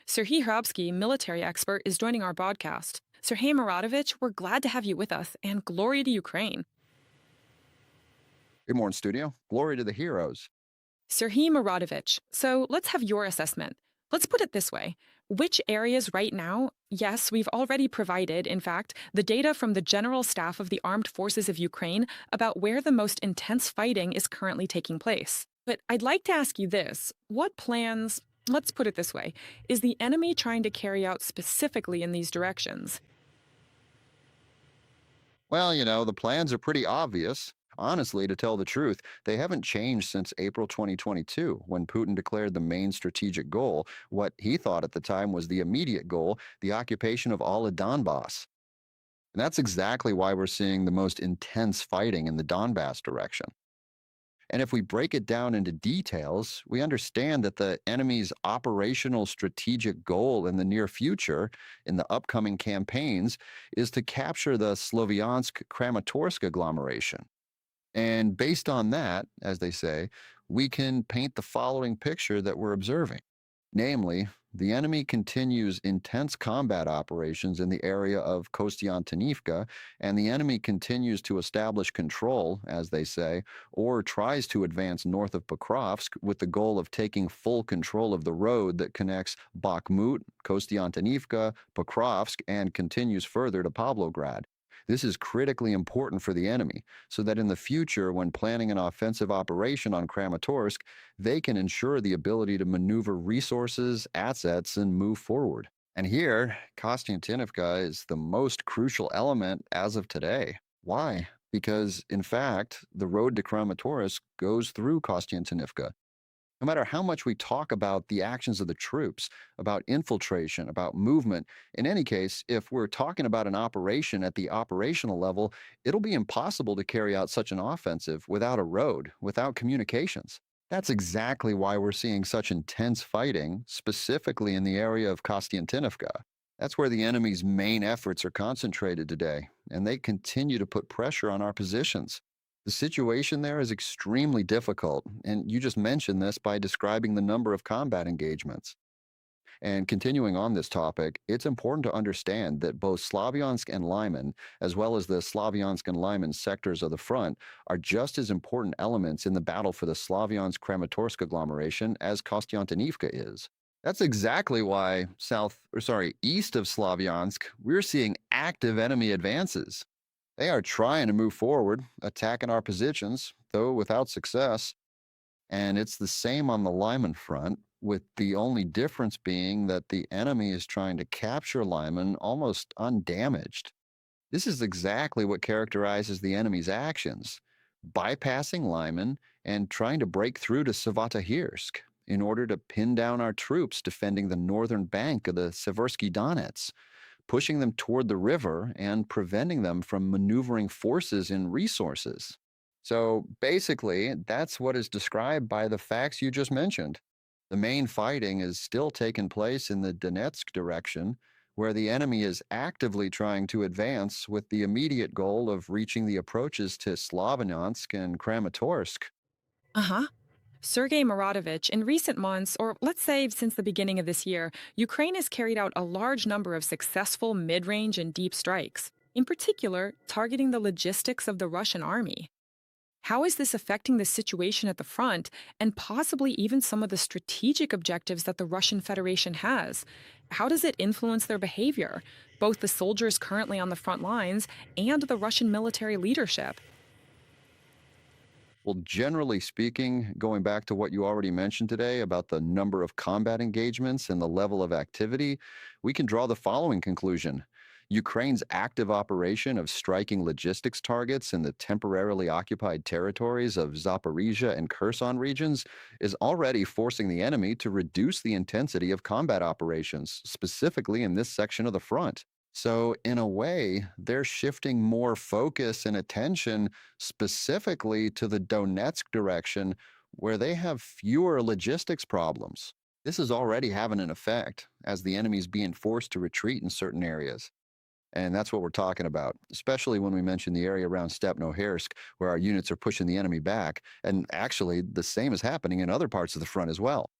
Serhiy Hrabskyi, military expert, is joining our podcast. Serhiy Maratovich, we're glad to have you with us, and glory to Ukraine. Good morning, studio. Glory to the heroes. Serhiy Maratovich, so let's have your assessment. Let's put it this way. Which areas right now, yes, we've already provided, in fact, the data from the General Staff of the Armed Forces of Ukraine about where the most intense fighting is currently taking place. But I'd like to ask you this. What plans, let's put it this way, is the enemy trying to carry out specifically in these directions? Well, the plans are pretty obvious. Honestly, to tell the truth, they haven't changed since April 2022, when Putin declared the main strategic goal, what he thought at the time was the immediate goal, the occupation of all of Donbas. And that's exactly why we're seeing the most intense fighting in the Donbas direction. And if we break it down into details, we understand that the enemy's operational strategic goal in the near future, in the upcoming campaigns, is to capture the Sloviansk Kramatorsk agglomeration. And based on that, as they say, we can paint the following picture that we're observing. Namely, the enemy continues intense combat operations in the area of Kostyantynivka, and the enemy continues to establish control, as they say, or tries to advance north of Pokrovsk with the goal of taking full control of the road that connects Bakhmut, Kostyantynivka, Pokrovsk, and continues further to Pavlograd. This is critically important for the enemy, so that in the future, when planning an offensive operation on Kramatorsk, they can ensure the ability to maneuver resources, assets, and move forward. And here, Kostyantynivka is the most crucial element as of today. Why? Because, in fact, the road to Kramatorsk goes through Kostyantynivka. No matter how much we talk about the actions of the troops, about infiltration, about movement, in any case, if we're talking about an operation at the operational level, it'll be impossible to carry out such an offensive without a road, without communications. That's exactly why we're seeing such intense fighting, specifically in the area of Kostyantynivka. That's where the enemy's main efforts are concentrated today, and they continue to put pressure on our positions. The situation there is extremely difficult, and you just mentioned this by describing the number of combat engagements. And continuing on this topic, it's important to understand that both Slavyansk and Lyman, as well as the Slavyansk and Lyman sectors of the front, are just as important elements in the battle for the Slavyansk Kramatorsk agglomeration as Kostyantynivka is. That's exactly why east of Slavyansk, we're seeing active enemy advances. They are trying to move forward, attacking our positions, though without success. And it's the same on the Lyman front, with the only difference being that the enemy is trying to capture Lyman almost undamaged. This is exactly what characterizes the enemy's actions, bypassing Lyman and trying to break through to Savatahirsk in order to pin down our troops defending the northern bank of the Seversky Donets, pushing them toward the river and preventing them from maneuvering forces and resources. So basically, that's what is described by the facts you just mentioned. The main fighting is still taking place in the Donetsk direction, where the enemy is actively trying to advance with the immediate goal of reaching the approaches to Slavyansk and Kramatorsk. Uh huh. Sergei Maratovich, in recent months, or let's say since the beginning of this year, Ukraine has carried out a large number of successful mid range and deep strikes, in particular, targeting the logistics of the Russian army. How is this affecting the situation at the front and possibly even some of the strategic objectives that the Russian Federation has? How does it influence their behavior, both the soldiers currently on the front lines and the Russian military leadership? Well, generally speaking, going back to what you already mentioned today about the number of combat engagements and the level of activity, we can draw the following conclusion. Ukraine's active operation of striking logistics targets in the temporarily occupied territories of Zaporizhia and Kherson regions is already forcing the enemy to reduce the intensity of combat operations, specifically in this section of the front. So, in a way, they're shifting more focus and attention specifically to the Donetsk direction where they have fewer logistics problems. This is already having an effect as the enemy is being forced to retreat in certain areas. And that's what we're talking about, especially when we mention the area around Stepnohersk, where our units are pushing the enemy back. And actually, the same is happening in other parts of the front as well.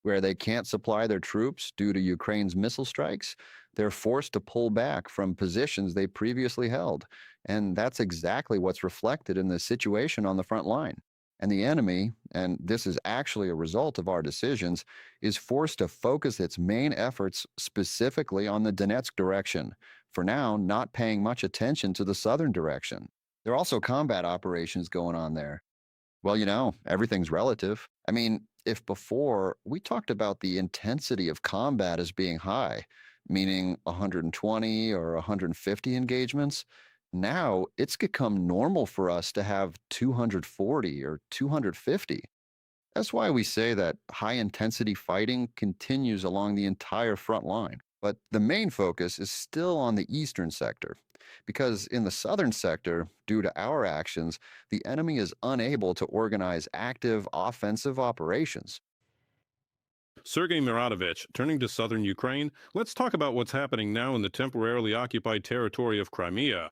Where they can't supply their troops due to Ukraine's missile strikes, they're forced to pull back from positions they previously held. And that's exactly what's reflected in the situation on the front line. And the enemy, and this is actually a result of our decisions, is forced to focus its main efforts specifically on the Donetsk direction, for now, not paying much attention to the southern direction. There are also combat operations going on there. Well, everything's relative. I mean, if before we talked about the intensity of combat as being high, meaning 120 or 150 engagements, now it's become normal for us to have 240 or 250. That's why we say that high intensity fighting continues along the entire front line. But the main focus is still on the eastern sector, because in the southern sector, due to our actions, the enemy is unable to organize active offensive operations. Sergei Miradovich, turning to southern Ukraine, let's talk about what's happening now in the temporarily occupied territory of Crimea.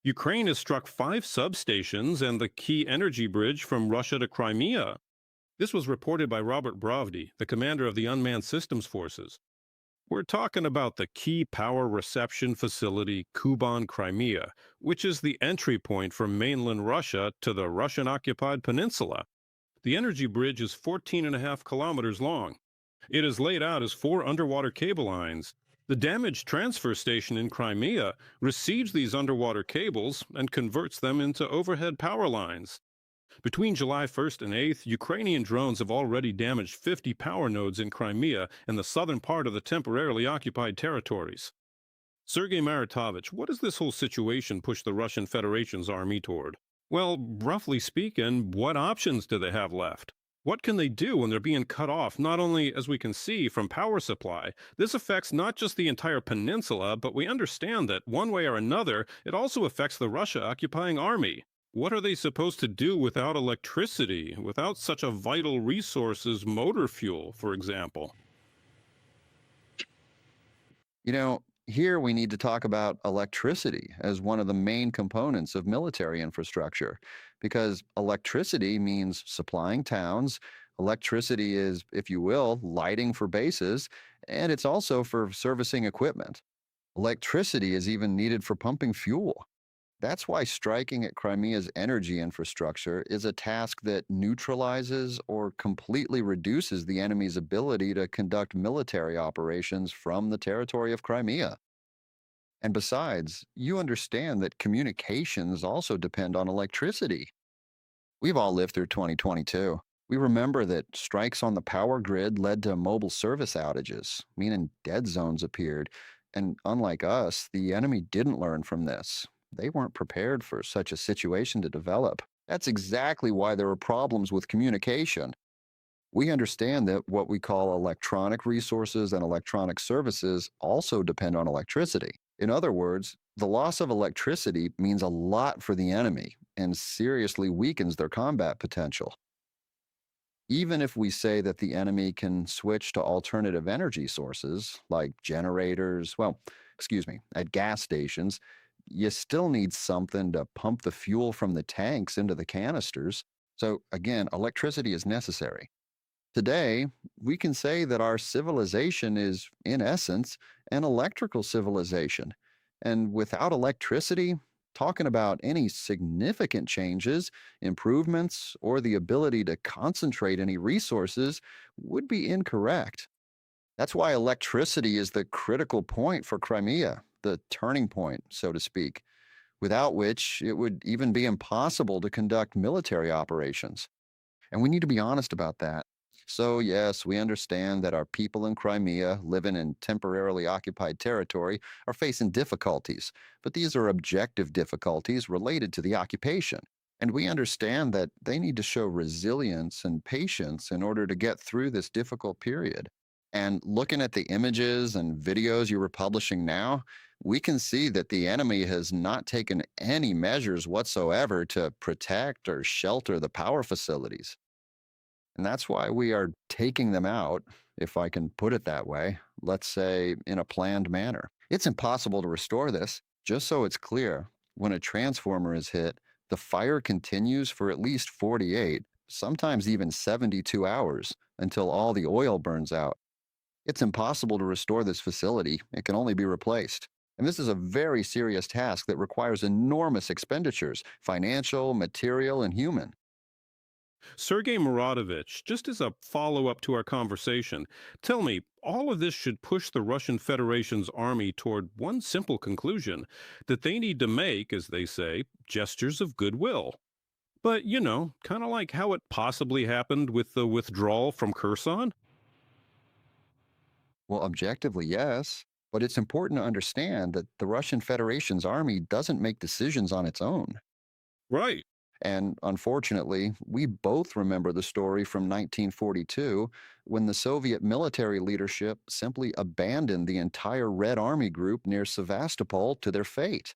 Ukraine has struck 5 substations and the key energy bridge from Russia to Crimea. This was reported by Robert Brovdy, the commander of the Unmanned Systems Forces. We're talking about the key power reception facility Kuban, Crimea, which is the entry point from mainland Russia to the Russian-occupied peninsula. The energy bridge is 14.5 kilometers long. It is laid out as 4 underwater cable lines. The damaged transfer station in Crimea receives these underwater cables and converts them into overhead power lines. Between July 1st and 8th, Ukrainian drones have already damaged 50 power nodes in Crimea and the southern part of the temporarily occupied territories. Sergei Maritovich, what does this whole situation push the Russian Federation's army toward? Well, roughly speaking, what options do they have left? What can they do when they're being cut off, not only, as we can see, from power supply? This affects not just the entire peninsula, but we understand that, one way or another, it also affects the Russia-occupying army. What are they supposed to do without electricity, without such a vital resource as motor fuel, for example? Here we need to talk about electricity as one of the main components of military infrastructure, because electricity means supplying towns. Electricity is, if you will, lighting for bases, and it's also for servicing equipment. Electricity is even needed for pumping fuel. That's why striking at Crimea's energy infrastructure is a task that neutralizes or completely reduces the enemy's ability to conduct military operations from the territory of Crimea. And besides, you understand that communications also depend on electricity. We've all lived through 2022. We remember that strikes on the power grid led to mobile service outages, meaning dead zones appeared. And unlike us, the enemy didn't learn from this. They weren't prepared for such a situation to develop. That's exactly why there were problems with communication. We understand that what we call electronic resources and electronic services also depend on electricity. In other words, the loss of electricity means a lot for the enemy and seriously weakens their combat potential. Even if we say that the enemy can switch to alternative energy sources like generators, well, excuse me, at gas stations, you still need something to pump the fuel from the tanks into the canisters. So again, electricity is necessary. Today, we can say that our civilization is, in essence, an electrical civilization. And without electricity, talking about any significant changes, improvements, or the ability to concentrate any resources would be incorrect. That's why electricity is the critical point for Crimea, the turning point, so to speak, without which it would even be impossible to conduct military operations. And we need to be honest about that. So, yes, we understand that our people in Crimea, living in temporarily occupied territory, are facing difficulties, but these are objective difficulties related to the occupation. And we understand that they need to show resilience and patience in order to get through this difficult period. And looking at the images and videos you were publishing now, we can see that the enemy has not taken any measures whatsoever to protect or shelter the power facilities. And that's why we are taking them out, if I can put it that way, let's say in a planned manner. It's impossible to restore this. Just so it's clear, when a transformer is hit, the fire continues for at least 48, sometimes even 72 hours until all the oil burns out. It's impossible to restore this facility, it can only be replaced. And this is a very serious task that requires enormous expenditures financial, material, and human. Sergei Mirotovich, just as a follow up to our conversation, tell me, all of this should push the Russian Federation's army toward one simple conclusion that they need to make, as they say, gestures of goodwill. But, kind of like how it possibly happened with the withdrawal from Kherson? Well, objectively, yes. But it's important to understand that the Russian Federation's army doesn't make decisions on its own. Right. And unfortunately, we both remember the story from 1942 when the Soviet military leadership simply abandoned the entire Red Army group near Sevastopol to their fate.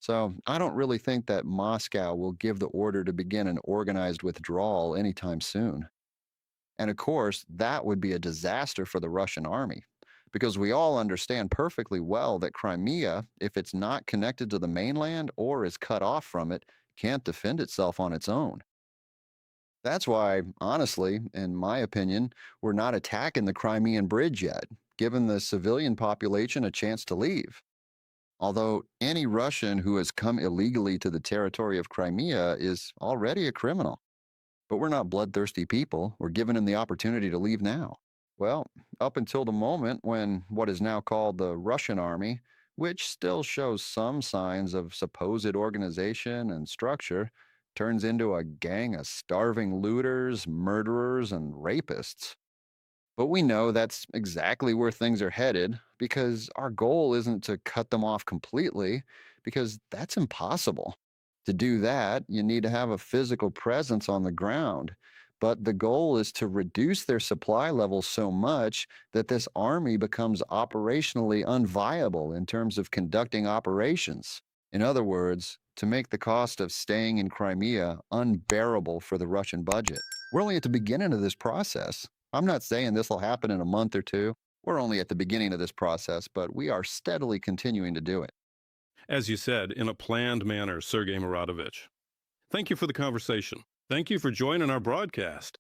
So I don't really think that Moscow will give the order to begin an organized withdrawal anytime soon. And of course, that would be a disaster for the Russian army, because we all understand perfectly well that Crimea, if it's not connected to the mainland or is cut off from it, can't defend itself on its own. That's why, honestly, in my opinion, we're not attacking the Crimean bridge yet, giving the civilian population a chance to leave. Although any Russian who has come illegally to the territory of Crimea is already a criminal. But we're not bloodthirsty people. We're giving him the opportunity to leave now. Well, up until the moment when what is now called the Russian army, which still shows some signs of supposed organization and structure, turns into a gang of starving looters, murderers, and rapists. But we know that's exactly where things are headed because our goal isn't to cut them off completely, because that's impossible. To do that, you need to have a physical presence on the ground. But the goal is to reduce their supply levels so much that this army becomes operationally unviable in terms of conducting operations. In other words, to make the cost of staying in Crimea unbearable for the Russian budget. We're only at the beginning of this process. I'm not saying this will happen in a month or two. We're only at the beginning of this process, but we are steadily continuing to do it. As you said, in a planned manner, Sergei Mirotovich. Thank you for the conversation. Thank you for joining our broadcast.